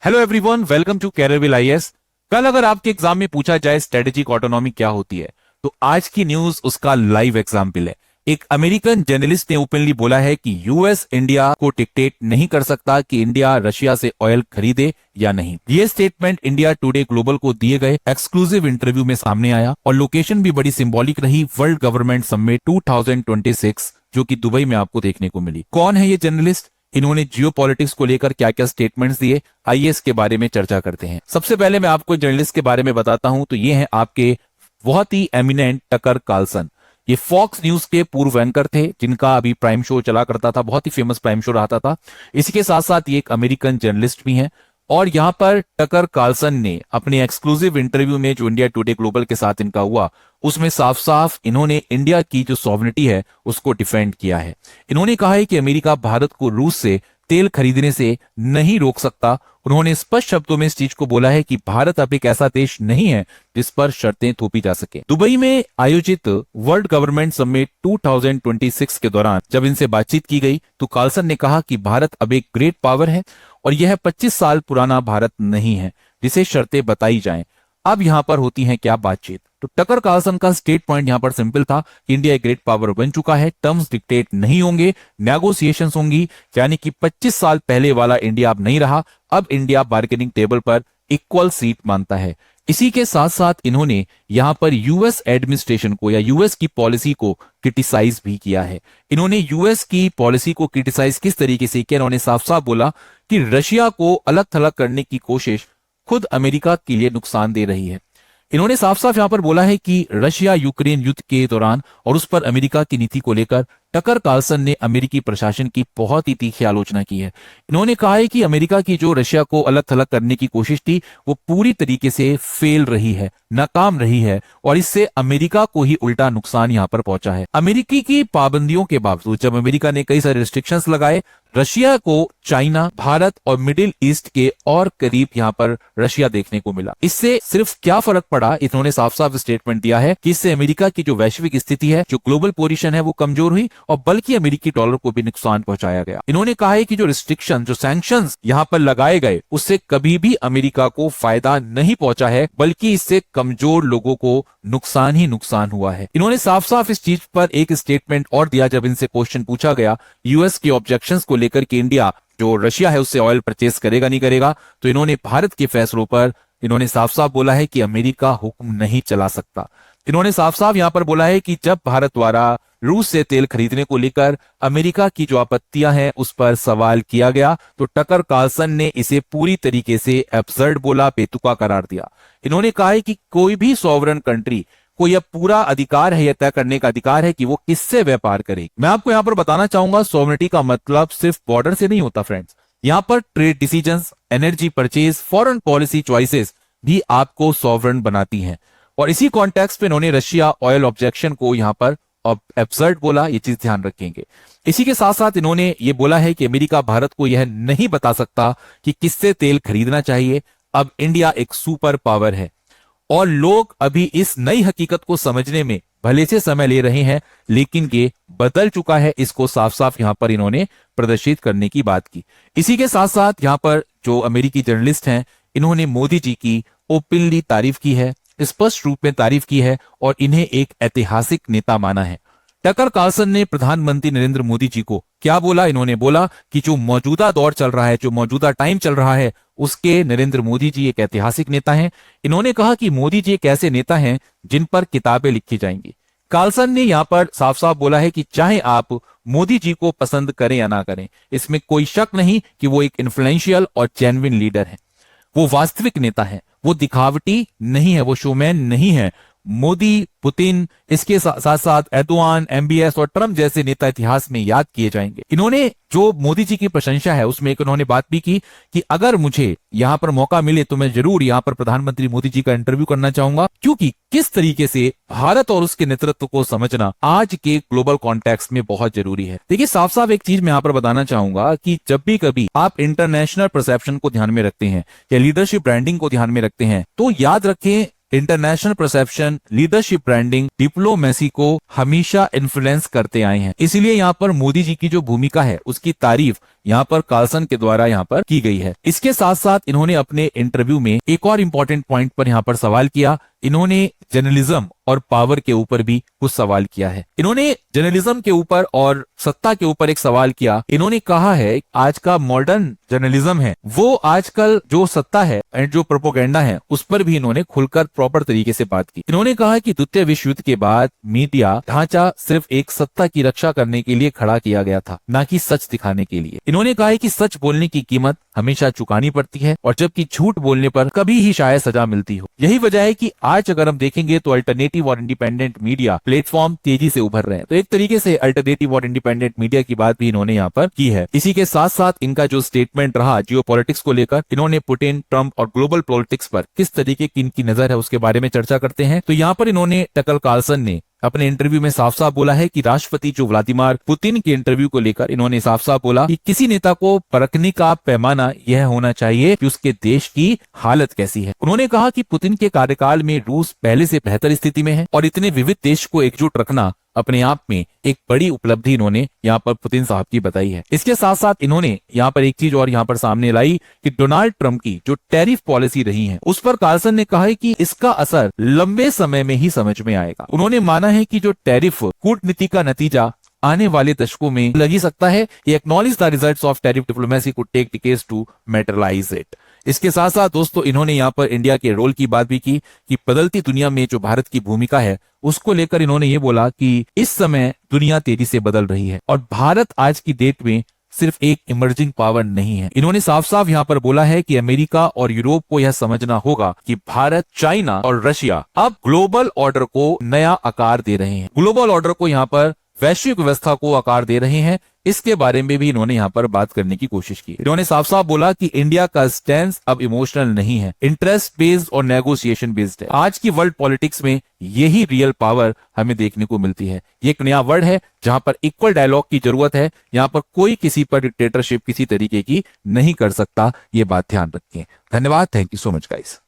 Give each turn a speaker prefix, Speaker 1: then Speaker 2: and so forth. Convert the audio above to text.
Speaker 1: Hello everyone, welcome to Career IAS. कल अगर आपके एग्जाम में पूछा जाए स्ट्रेटेजिक ऑटोनॉमी क्या होती है, तो आज की न्यूज उसका लाइव एग्जाम्पल है। एक अमेरिकन जर्नलिस्ट ने ओपनली बोला है कि यूएस इंडिया को डिक्टेट नहीं कर सकता कि इंडिया रशिया से ऑयल खरीदे या नहीं। ये स्टेटमेंट इंडिया टुडे ग्लोबल को दिए गए एक्सक्लूसिव इंटरव्यू में सामने आया और लोकेशन भी बड़ी सिंबॉलिक रही, वर्ल्ड गवर्नमेंट समिट 2026, जो कि दुबई में आपको देखने को मिली। कौन है ये जर्नलिस्ट, इन्होंने जियोपॉलिटिक्स को लेकर क्या क्या स्टेटमेंट्स दिए, आइए इसके बारे में चर्चा करते हैं। सबसे पहले मैं आपको जर्नलिस्ट के बारे में बताता हूं, तो ये हैं आपके बहुत ही एमिनेंट टकर कार्लसन। ये फॉक्स न्यूज के पूर्व एंकर थे, जिनका अभी प्राइम शो चला करता था, बहुत ही फेमस प्राइम शो रहा था। इसी के साथ साथ ये एक अमेरिकन जर्नलिस्ट भी हैं। और यहां पर टकर कार्लसन ने अपने एक्सक्लूसिव इंटरव्यू में जो इंडिया टुडे ग्लोबल के साथ इनका हुआ, उसमें साफ साफ इन्होंने इंडिया की जो सॉवरेनिटी है उसको डिफेंड किया है। इन्होंने कहा है कि अमेरिका भारत को रूस से तेल खरीदने से नहीं रोक सकता। उन्होंने स्पष्ट शब्दों में इस चीज को बोला है कि भारत अब एक ऐसा देश नहीं है जिस पर शर्तें थोपी जा सके। दुबई में आयोजित वर्ल्ड गवर्नमेंट समिट 2026 के दौरान जब इनसे बातचीत की गई, तो कार्लसन ने कहा कि भारत अब एक ग्रेट पावर है और यह 25 साल पुराना भारत नहीं है जिसे शर्तें बताई जाएं। अब यहां पर होती है क्या बातचीत। तो टकर कार्लसन का स्टेट पॉइंट यहां पर सिंपल था, इंडिया एक ग्रेट पावर बन चुका है, टर्म्स डिक्टेट नहीं होंगे, नेगोशिएशंस होंगी, यानी कि 25 साल पहले वाला इंडिया अब नहीं रहा। अब इंडिया बार्गेनिंग टेबल पर इक्वल सीट मानता है। इसी के साथ साथ इन्होंने यहां पर यूएस एडमिनिस्ट्रेशन को या यूएस की पॉलिसी को क्रिटिसाइज भी किया है। इन्होंने यूएस की पॉलिसी को क्रिटिसाइज किस तरीके से किया, इन्होंने साफ साफ बोला कि रशिया को अलग थलग करने की कोशिश खुद अमेरिका के लिए नुकसान दे रही है। इन्होंने साफ साफ यहां पर बोला है कि रशिया यूक्रेन युद्ध के दौरान और उस पर अमेरिका की नीति को लेकर टकर कार्लसन ने अमेरिकी प्रशासन की बहुत ही तीखी आलोचना की है। इन्होंने कहा है कि अमेरिका की जो रशिया को अलग थलग करने की कोशिश थी वो पूरी तरीके से फेल रही है, नाकाम रही है, और इससे अमेरिका को ही उल्टा नुकसान यहां पर पहुंचा है। अमेरिकी की पाबंदियों के बावजूद जब अमेरिका ने कई सारे रिस्ट्रिक्शंस लगाए, रशिया को चाइना, भारत और मिडिल ईस्ट के और करीब यहां पर रशिया देखने को मिला। इससे सिर्फ क्या फर्क पड़ा, इन्होंने साफ साफ स्टेटमेंट दिया है कि इससे अमेरिका की जो वैश्विक स्थिति है, जो ग्लोबल पोजीशन है, वो कमजोर हुई और बल्कि अमेरिकी डॉलर को भी नुकसान पहुंचाया गया। इन्होंने कहा है कि जो रिस्ट्रिक्शन, जो सैंक्शंस यहां पर लगाए गए, उससे कभी भी अमेरिका को फायदा नहीं पहुंचा है, बल्कि इससे कमजोर लोगों को नुकसान ही नुकसान हुआ है। इन्होंने साफ साफ इस चीज पर एक स्टेटमेंट और दिया जब इनसे क्वेश्चन पूछा गया यूएस के ऑब्जेक्शंस को लेकर कि इंडिया जो रशिया है उससे ऑयल परचेज करेगा नहीं करेगा, तो इन्होंने भारत के फैसलों पर इन्होंने साफ साफ बोला है कि अमेरिका हुक्म नहीं चला सकता। इन्होंने साफ साफ यहां पर बोला है कि जब भारत द्वारा रूस से तेल खरीदने को लेकर अमेरिका की जो आपत्तियां हैं उस पर सवाल किया गया, तो टकर कार्लसन ने इसे पूरी तरीके से एब्सर्ड बोला, बेतुका करार दिया। इन्होंने कहा है कि कोई भी सॉवरन कंट्री को यह पूरा अधिकार है, यह तय करने का अधिकार है कि वो किससे व्यापार करे। मैं आपको यहां पर बताना चाहूंगा, सॉवरेनिटी का मतलब सिर्फ बॉर्डर से नहीं होता फ्रेंड्स। यहां पर trade decisions, energy purchase, foreign policy choices भी आपको सॉवरन बनाती हैं। और इसी कॉन्टेक्स्ट पे इन्होंने रशिया ऑयल ऑब्जेक्शन को यहां पर एब्सर्ड बोला, ये चीज ध्यान रखेंगे। इसी के साथ साथ इन्होंने ये बोला है कि अमेरिका भारत को यह नहीं बता सकता कि किससे तेल खरीदना चाहिए। अब इंडिया एक सुपर पावर है और लोग अभी इस नई हकीकत को समझने में भले से समय ले रहे हैं, लेकिन ये बदल चुका है। इसको साफ साफ यहां पर इन्होंने प्रदर्शित करने की बात की। इसी के साथ साथ यहां पर जो अमेरिकी जर्नलिस्ट हैं, इन्होंने मोदी जी की ओपनली तारीफ की है, स्पष्ट रूप में तारीफ की है और इन्हें एक ऐतिहासिक नेता माना है। टकर कार्लसन ने प्रधानमंत्री नरेंद्र मोदी जी को क्या बोला, इन्होंने बोला कि जो मौजूदा दौर चल रहा है, जो मौजूदा टाइम चल रहा है, उसके नरेंद्र मोदी जी एक ऐतिहासिक नेता हैं। इन्होंने कहा कि मोदी जी एक ऐसे नेता हैं जिन पर किताबें लिखी जाएंगी। कार्लसन ने यहां पर साफ साफ बोला है कि चाहे आप मोदी जी को पसंद करें या ना करें, इसमें कोई शक नहीं कि वो एक इन्फ्लुएंशियल और जेन्युइन लीडर है, वो वास्तविक नेता है, वो दिखावटी नहीं है, वो शोमैन नहीं है। मोदी, पुतिन, इसके साथ साथ एर्दोआन, एमबीएस और ट्रंप जैसे नेता इतिहास में याद किए जाएंगे। इन्होंने जो मोदी जी की प्रशंसा है उसमें एक उन्होंने बात भी की कि अगर मुझे यहां पर मौका मिले तो मैं जरूर यहां पर प्रधानमंत्री मोदी जी का इंटरव्यू करना चाहूंगा, क्योंकि किस तरीके से भारत और उसके नेतृत्व को समझना आज के ग्लोबल कॉन्टेक्स्ट में बहुत जरूरी है। देखिए साफ साफ एक चीज मैं यहां पर बताना चाहूंगा कि जब भी कभी आप इंटरनेशनल परसेप्शन को ध्यान में रखते हैं या लीडरशिप ब्रांडिंग को ध्यान में रखते हैं, तो याद रखें international perception, leadership branding diplomacy को हमेशा इन्फ्लुएंस करते आए हैं। इसीलिए यहाँ पर मोदी जी की जो भूमिका है उसकी तारीफ यहाँ पर कार्लसन के द्वारा यहाँ पर की गई है। इसके साथ साथ इन्होंने अपने इंटरव्यू में एक और इंपॉर्टेंट पॉइंट पर यहाँ पर सवाल किया। इन्होंने जर्नलिज्म और पावर के ऊपर भी कुछ सवाल किया है। इन्होंने जर्नलिज्म के ऊपर और सत्ता के ऊपर एक सवाल किया। इन्होंने कहा है आज का मॉडर्न जर्नलिज्म है वो आजकल जो सत्ता है एंड जो प्रोपोगेंडा है उस पर भी इन्होंने खुलकर प्रॉपर तरीके से बात की। इन्होंने कहा कि द्वितीय विश्व युद्ध के बाद मीडिया ढांचा सिर्फ एक सत्ता की रक्षा करने के लिए खड़ा किया गया था, ना कि सच दिखाने के लिए। इन्होंने कहा है कि सच बोलने की कीमत हमेशा चुकानी पड़ती है और जबकि झूठ बोलने पर कभी ही शायद सजा मिलती हो। यही वजह है कि आज अगर हम देखेंगे तो अल्टरनेटिव और इंडिपेंडेंट मीडिया प्लेटफॉर्म तेजी से उभर रहे हैं। तो एक तरीके से अल्टरनेटिव और इंडिपेंडेंट मीडिया की बात भी इन्होंने यहाँ पर की है। इसी के साथ साथ इनका जो स्टेटमेंट रहा जियोपॉलिटिक्स को लेकर, इन्होंने पुतिन, ट्रंप और ग्लोबल पॉलिटिक्स पर किस तरीके की इनकी नजर है उसके बारे में चर्चा करते हैं। तो यहाँ पर इन्होंने टकर कार्लसन ने अपने इंटरव्यू में साफ साफ बोला है कि राष्ट्रपति जो व्लादिमीर पुतिन के इंटरव्यू को लेकर इन्होंने साफ साफ बोला कि किसी नेता को परखने का पैमाना यह होना चाहिए कि उसके देश की हालत कैसी है। उन्होंने कहा कि पुतिन के कार्यकाल में रूस पहले से बेहतर स्थिति में है और इतने विविध देश को एकजुट रखना अपने आप में एक बड़ी उपलब्धि इन्होंने यहाँ पर पुतिन साहब की बताई है। इसके साथ साथ इन्होंने यहाँ पर एक चीज और यहाँ पर सामने लाई कि डोनाल्ड ट्रंप की जो टैरिफ पॉलिसी रही है उस पर कार्लसन ने कहा है कि इसका असर लंबे समय में ही समझ में आएगा। उन्होंने माना है कि जो टैरिफ कूटनीति का नतीजा आने वाले दशकों में लग ही सकता है। Acknowledge the results of tariff diplomacy could take decades to materialise it. इसके साथ साथ दोस्तों इन्होंने यहाँ पर इंडिया के रोल की बात भी की कि बदलती दुनिया में जो भारत की भूमिका है उसको लेकर इन्होंने ये बोला कि इस समय दुनिया तेजी से बदल रही है और भारत आज की डेट में सिर्फ एक इमर्जिंग पावर नहीं है। इन्होंने साफ साफ यहाँ पर बोला है कि अमेरिका और यूरोप को यह समझना होगा कि भारत, चाइना और रशिया अब ग्लोबल ऑर्डर को नया आकार दे रहे हैं। ग्लोबल ऑर्डर को यहाँ पर वैश्विक व्यवस्था को आकार दे रहे हैं। इसके बारे में भी इन्होंने यहाँ पर बात करने की कोशिश की। इन्होंने साफ साफ बोला कि इंडिया का स्टैंड अब इमोशनल नहीं है, इंटरेस्ट बेस्ड और नेगोशिएशन बेस्ड है। आज की वर्ल्ड पॉलिटिक्स में यही रियल पावर हमें देखने को मिलती है। ये एक नया वर्ड है जहां पर इक्वल डायलॉग की जरूरत है। यहाँ पर कोई किसी पर डिक्टेटरशिप किसी तरीके की नहीं कर सकता। ये बात ध्यान रखें। धन्यवाद। Thank you so much guys.